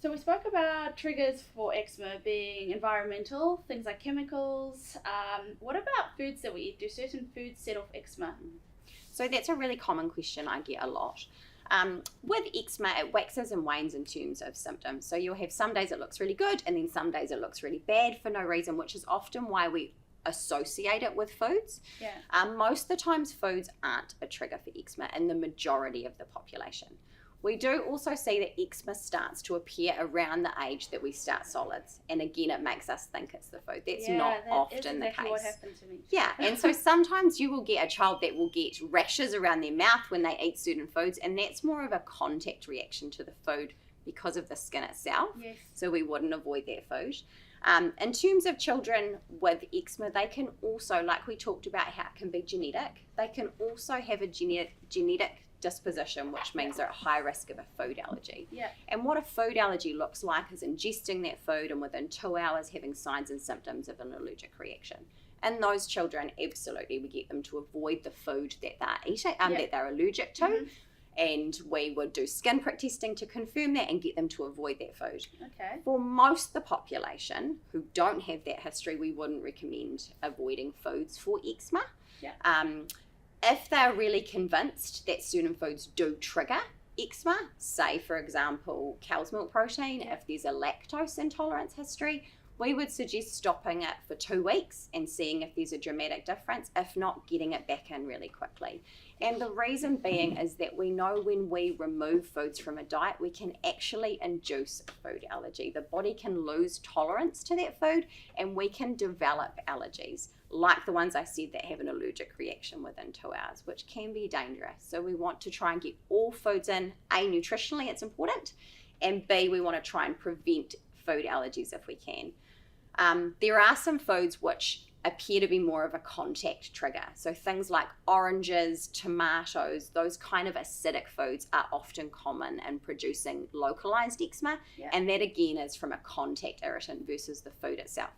So we spoke about triggers for eczema being environmental, things like chemicals. What about foods that we eat? Do certain foods set off eczema? So that's a really common question I get a lot. With eczema, it waxes and wanes in terms of symptoms. So you'll have some days it looks really good, and then some days it looks really bad for no reason, which is often why we associate it with foods. Yeah. Most of the times foods aren't a trigger for eczema in the majority of the population. We do also see that eczema starts to appear around the age that we start solids. And again, it makes us think it's the food. That's not often the case. What happened to me. Yeah, and so sometimes you will get a child that will get rashes around their mouth when they eat certain foods, and that's more of a contact reaction to the food because of the skin itself. Yes. So we wouldn't avoid that food. In terms of children with eczema, they can also, like we talked about how it can be genetic, they can also have a genetic disposition, which means they're at high risk of a food allergy. Yeah. And what a food allergy looks like is ingesting that food and within 2 hours having signs and symptoms of an allergic reaction. And those children, absolutely, we get them to avoid the food that they're eating, that they're allergic to. Mm-hmm. And we would do skin prick testing to confirm that and get them to avoid that food. Okay. For most of the population who don't have that history, we wouldn't recommend avoiding foods for eczema. Yeah. If they're really convinced that certain foods do trigger eczema, say for example cow's milk protein, if there's a lactose intolerance history, we would suggest stopping it for 2 weeks and seeing if there's a dramatic difference, if not getting it back in really quickly. And the reason being is that we know when we remove foods from a diet, we can actually induce a food allergy. The body can lose tolerance to that food and we can develop allergies, like the ones I said that have an allergic reaction within 2 hours, which can be dangerous. So we want to try and get all foods in. A, nutritionally it's important, and B, we want to try and prevent food allergies if we can. There are some foods which appear to be more of a contact trigger. So things like oranges, tomatoes, those kind of acidic foods are often common in producing localized eczema. Yeah. And that again is from a contact irritant versus the food itself.